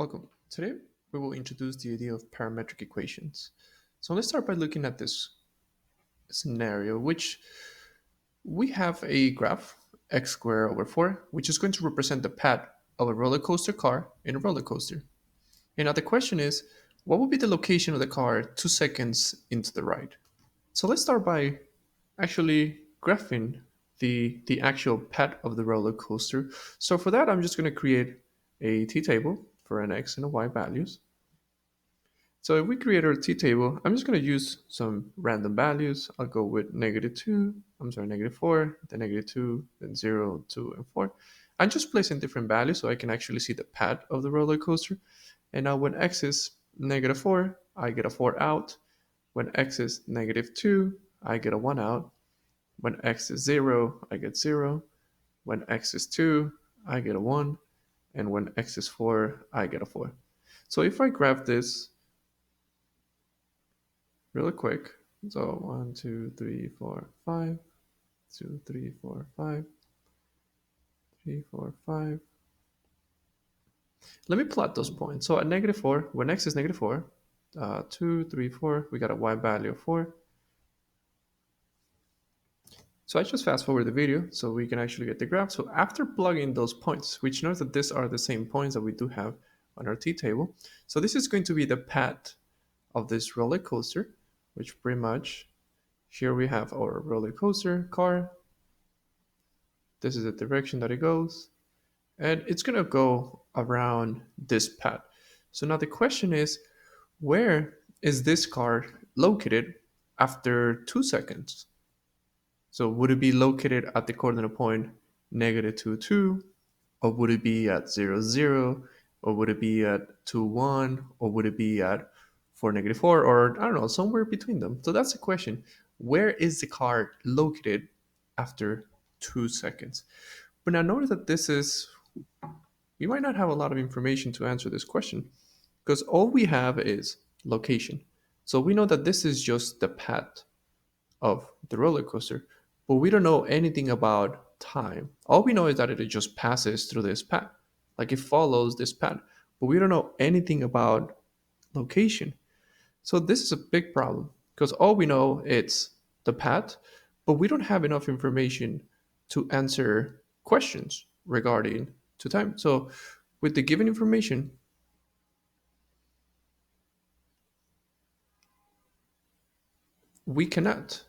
Welcome. Today we will introduce the idea of parametric equations. So let's start by looking at this scenario, which we have a graph x squared over 4, which is going to represent the path of a roller coaster car in a roller coaster. And now the question is, what would be the location of the car 2 seconds into the ride? So let's start by actually graphing the actual path of the roller coaster. So for that, I'm just going to create a t-table for an x and a y values. So if we create our t-table, I'm just going to use some random values. I'll go with -4, then -2, then 0, 2, and 4. I'm just placing different values so I can actually see the path of the roller coaster. And now when x is -4, I get a 4 out. When x is -2, I get a 1 out. When x is 0, I get 0. When x is 2, I get a 1. And when x is 4, I get a 4. So if I graph this really quick. So 1, 2, 3, 4, 5, 2, 3, 4, 5, 3, 4, 5. Let me plot those points. So at -4, when x is -4, 2, 3, 4, we got a y value of 4. So I just fast forward the video so we can actually get the graph. So after plugging those points, which knows that these are the same points that we do have on our t-table. So this is going to be the path of this roller coaster, which pretty much here we have our roller coaster car. This is the direction that it goes, and it's going to go around this path. So now the question is, where is this car located after 2 seconds? So would it be located at the coordinate point -2, 2, or would it be at 0, 0, or would it be at 2, 1, or would it be at 4, -4, or I don't know, somewhere between them? So that's the question. Where is the car located after 2 seconds? But now notice that this is, we might not have a lot of information to answer this question because all we have is location. So we know that this is just the path of the roller coaster, but we don't know anything about time. All we know is that it just passes through this path, like it follows this path, but we don't know anything about location. So this is a big problem because all we know is the path, but we don't have enough information to answer questions regarding to time. So with the given information, we cannot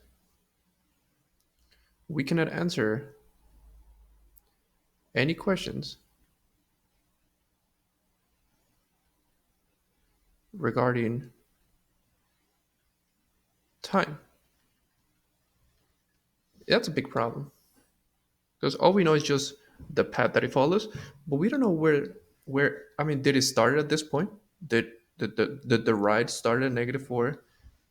we cannot answer any questions regarding time. That's a big problem because all we know is just the path that it follows, but we don't know where. I mean, did it start at this point? Did the ride start at -4,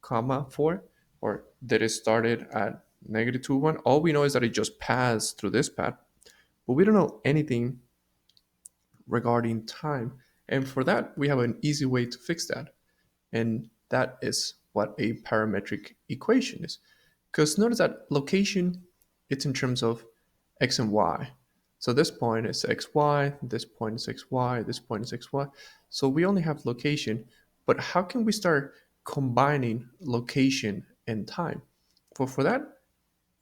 comma 4, or did it started at -2, 1? All we know is that it just passed through this path, but we don't know anything regarding time. And for that, we have an easy way to fix that, and that is what a parametric equation is. Because notice that location, it's in terms of x and y. So this point is xy, this point is xy, this point is xy. So we only have location, but how can we start combining location and time? For that,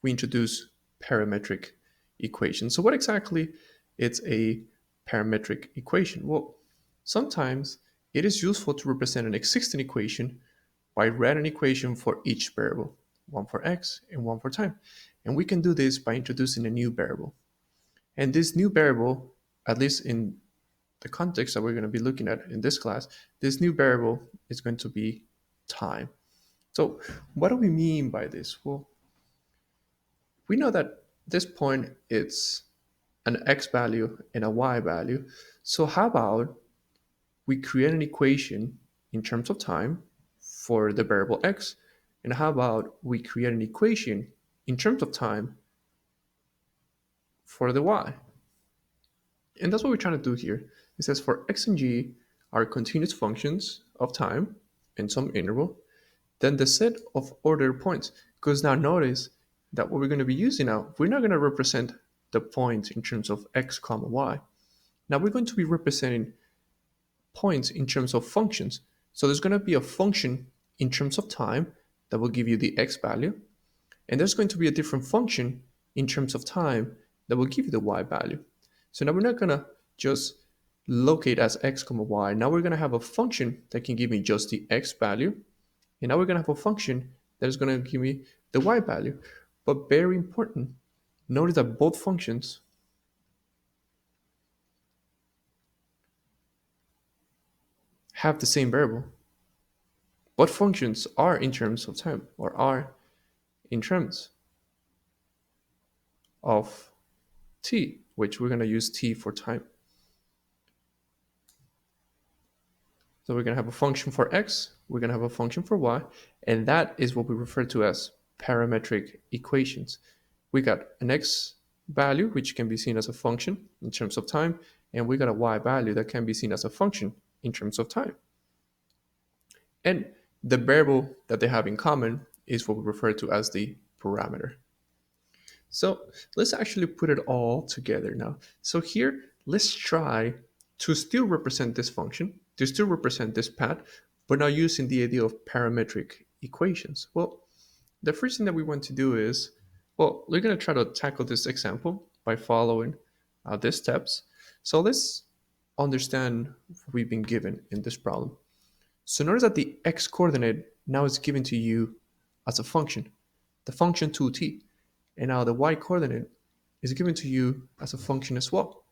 we introduce parametric equation. So what exactly is a parametric equation? Well, sometimes it is useful to represent an existing equation by writing an equation for each variable, one for x and one for time. And we can do this by introducing a new variable. And this new variable, at least in the context that we're going to be looking at in this class, this new variable is going to be time. So what do we mean by this? Well, we know that this point is an x value and a y value. So how about we create an equation in terms of time for the variable x, and how about we create an equation in terms of time for the y? And that's what we're trying to do here. It says for x and g are continuous functions of time in some interval, then the set of ordered points. Because now notice that what we're going to be using now, we're not going to represent the points in terms of x comma y. Now we're going to be representing points in terms of functions. So there's going to be a function in terms of time that will give you the x value, and there's going to be a different function in terms of time that will give you the y value. So now we're not going to just locate as x comma y. Now we're going to have a function that can give me just the x value, and now we're going to have a function that is going to give me the y value. But very important, notice that both functions have the same variable. Both functions are in terms of time, or are in terms of t, which we're going to use t for time. So we're going to have a function for x, we're going to have a function for y, and that is what we refer to as parametric equations. We got an x value, which can be seen as a function in terms of time, and we got a y value that can be seen as a function in terms of time. And the variable that they have in common is what we refer to as the parameter. So let's actually put it all together now. So here, let's try to still represent this function, to still represent this path, but now using the idea of parametric equations. Well, the first thing that we want to do is, well, we're going to try to tackle this example by following these steps. So let's understand what we've been given in this problem. So notice that the x coordinate now is given to you as a function, the function 2t. And now the y coordinate is given to you as a function as well.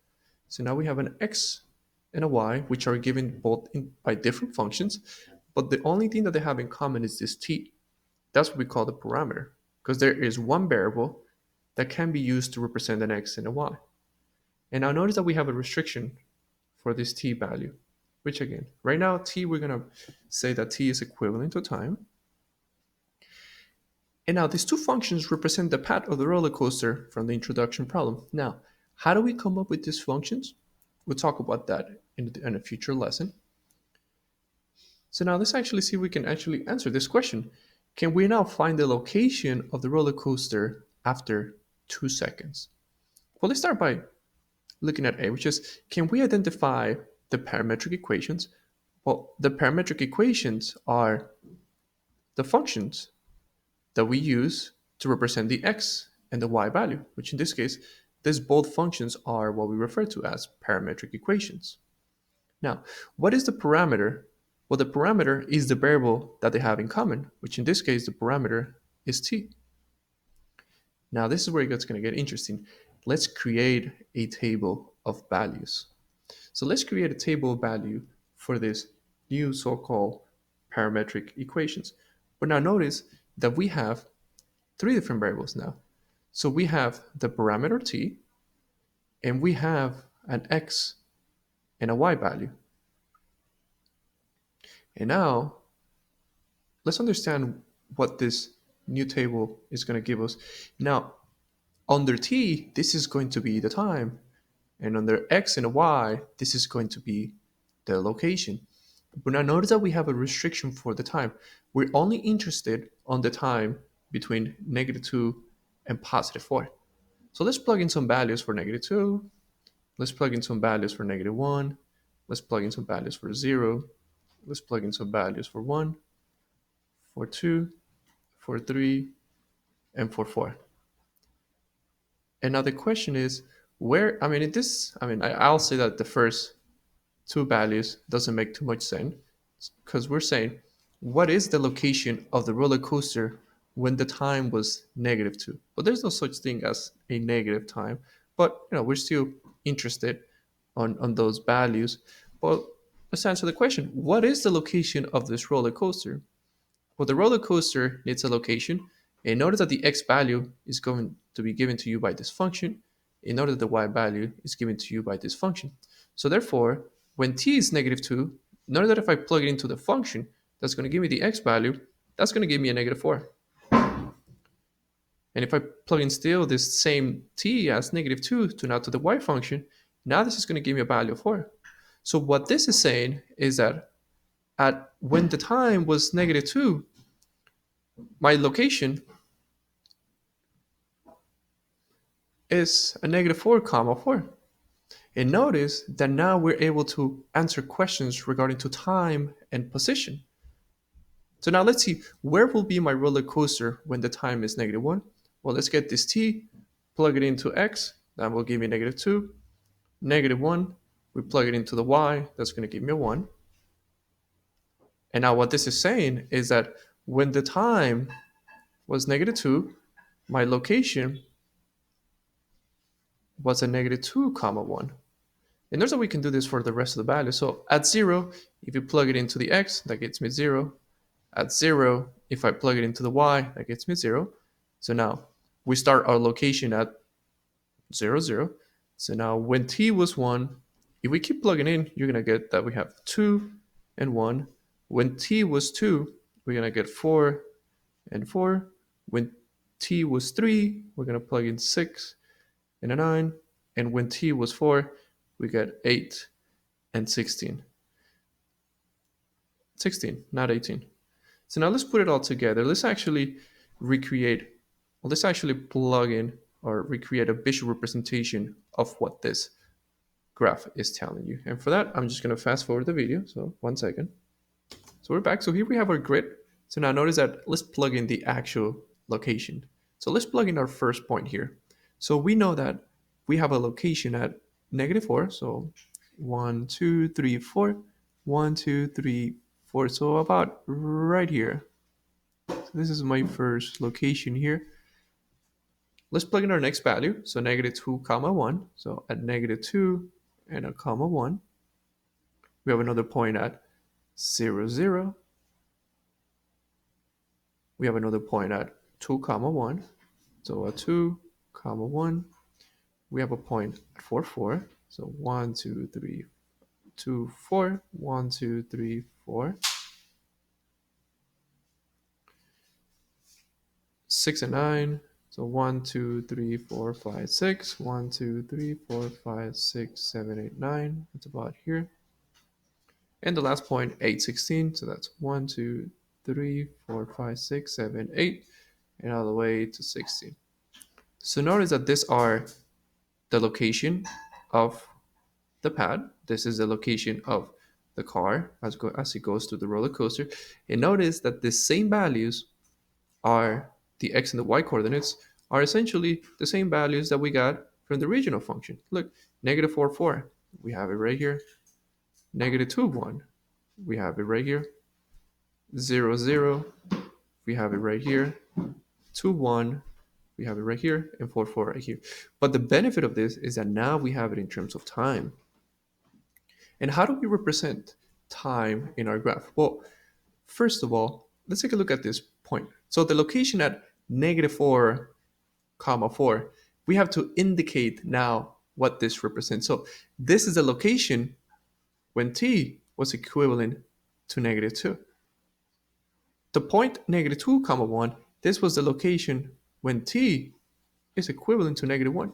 So now we have an x and a y, which are given both by different functions, but the only thing that they have in common is this t. That's what we call the parameter, because there is one variable that can be used to represent an x and a y. And now notice that we have a restriction for this t value, which again, right now t, we're going to say that t is equivalent to time. And now these two functions represent the path of the roller coaster from the introduction problem. Now, how do we come up with these functions? We'll talk about that in a future lesson. So now let's actually see if we can actually answer this question. Can we now find the location of the roller coaster after 2 seconds? Well, let's start by looking at A, which is, can we identify the parametric equations? Well, the parametric equations are the functions that we use to represent the x and the y value, which in this case, these both functions are what we refer to as parametric equations. Now, what is the parameter? Well, the parameter is the variable that they have in common, which in this case, the parameter is t. Now, this is where it's going to get interesting. Let's create a table of values. So let's create a table of value for this new so-called parametric equations. But now notice that we have 3 different variables now. So we have the parameter t, and we have an x and a y value. And now, let's understand what this new table is going to give us. Now, under t, this is going to be the time. And under x and y, this is going to be the location. But now notice that we have a restriction for the time. We're only interested on the time between -2 and +4. So let's plug in some values for -2. Let's plug in some values for -1. Let's plug in some values for 0. Let's plug in some values for 1, for 2, for 3, and for 4. And now the question is, where, I'll say that the first 2 values doesn't make too much sense, because we're saying, what is the location of the roller coaster when the time was -2? But there's no such thing as a negative time. But we're still interested on those values. But let's answer the question, what is the location of this roller coaster? Well, the roller coaster needs a location, and notice that the x value is going to be given to you by this function, in order that the y value is given to you by this function. So therefore, when t is -2, notice that if I plug it into the function that's going to give me the x value, that's going to give me a -4. And if I plug in still this same t as -2 to now to the y function, now this is going to give me a value of 4. So what this is saying is that when the time was -2, my location is a -4, 4. And notice that now we're able to answer questions regarding to time and position. So now let's see, where will be my roller coaster when the time is -1? Well, let's get this t, plug it into x, that will give me -2. -1, we plug it into the y, that's going to give me a 1. And now what this is saying is that when the time was -2, my location was a -2 comma 1. And notice that we can do this for the rest of the values. So at 0, if you plug it into the x, that gets me 0. At 0, if I plug it into the y, that gets me 0. So now we start our location at 0, 0. So now when t was 1, if we keep plugging in, you're going to get that we have 2 and 1. When t was 2, we're going to get 4 and 4. When t was 3, we're going to plug in 6 and a 9. And when t was 4, we get 8 and 16. 16, not 18. So now let's put it all together. Let's actually recreate, well, let's actually plug in or recreate a visual representation of what this graph is telling you. And for that, I'm just going to fast forward the video. So 1 second. So we're back. So here we have our grid. So now notice that let's plug in the actual location. So let's plug in our first point here. So we know that we have a location at -4. So 1, 2, 3, 4. 1, 2, 3, 4. So about right here. So this is my first location here. Let's plug in our next value. So -2 comma 1. So at -2 and a comma 1. We have another point at 0, 0. We have another point at 2 comma 1. So at 2 comma 1. We have a point at 4, 4. So 1, 2, 3, 2, 4. 1, 2, 3, 4. 6 and 9. So 1, 2, 3, 4, 5, 6. 1, 2, 3, 4, 5, 6, 7, 8, 9. It's about here. And the last point, 8, 16. So that's 1, 2, 3, 4, 5, 6, 7, 8. And all the way to 16. So notice that these are the location of the pad. This is the location of the car as it goes through the roller coaster. And notice that the same values are the x and the y coordinates are essentially the same values that we got from the original function. Look, -4, 4. We have it right here. -2, 1. We have it right here. 0, 0. We have it right here. 2, 1. We have it right here, and 4, 4 right here. But the benefit of this is that now we have it in terms of time. And how do we represent time in our graph? Well, first of all, let's take a look at this point. So the location at -4, comma 4, we have to indicate now what this represents. So this is the location when t was equivalent to -2. The point -2, comma 1, this was the location when t is equivalent to -1.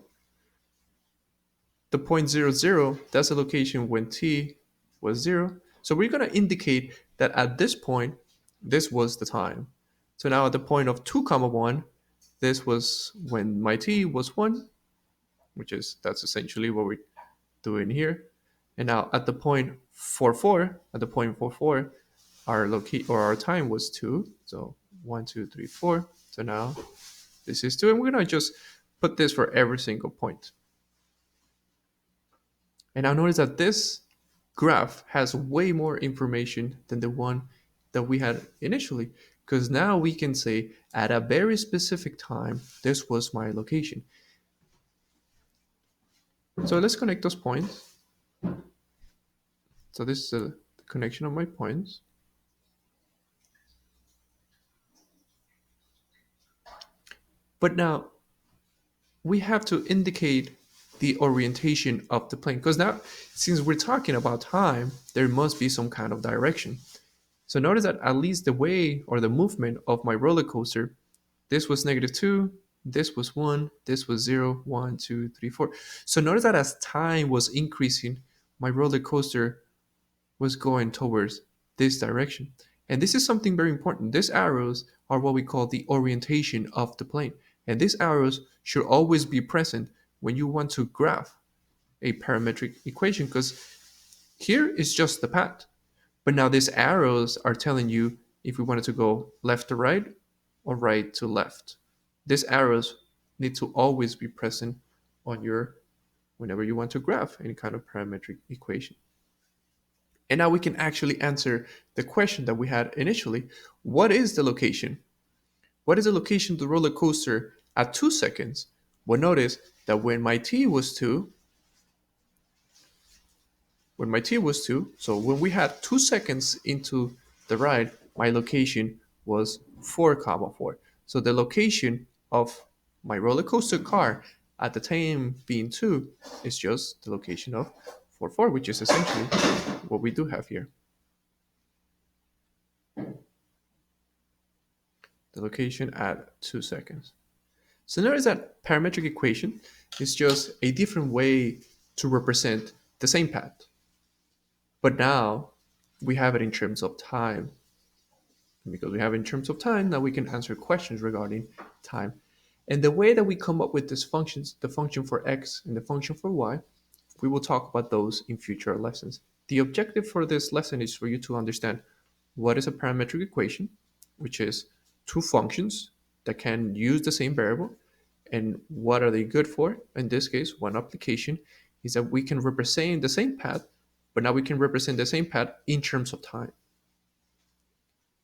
The point 0, 0, that's the location when t was 0. So we're going to indicate that at this point, this was the time. So now at the point of 2, comma 1, this was when my t was 1, that's essentially what we're doing here. And now at the point 4, 4, our time was 2. So 1, 2, 3, 4. So now this is 2, and we're going to just put this for every single point. And now notice that this graph has way more information than the one that we had initially, because now we can say at a very specific time, this was my location. So let's connect those points. So this is the connection of my points. But now we have to indicate the orientation of the plane, because now since we're talking about time, there must be some kind of direction. So notice that at least the way or the movement of my roller coaster, this was -2, this was 1, this was 0, 1, 2, 3, 4. So notice that as time was increasing, my roller coaster was going towards this direction. And this is something very important. These arrows are what we call the orientation of the plane. And these arrows should always be present when you want to graph a parametric equation because here is just the path. But now these arrows are telling you if we wanted to go left to right or right to left. These arrows need to always be present on your whenever you want to graph any kind of parametric equation. And now we can actually answer the question that we had initially. What is the location? What is the location of the roller coaster at 2 seconds? Well, notice that when my t was 2, so when we had 2 seconds into the ride, my location was 4 comma 4. So the location of my roller coaster car at the time being 2 is just the location of 4 4, which is essentially what we do have here. The location at 2 seconds. So notice that parametric equation is just a different way to represent the same path. But now we have it in terms of time. And because we have it in terms of time, now we can answer questions regarding time. And the way that we come up with these functions, the function for x and the function for y, we will talk about those in future lessons. The objective for this lesson is for you to understand what is a parametric equation, which is two functions that can use the same variable, and what are they good for. In this case, one application is that we can represent the same path, but now we can represent the same path in terms of time.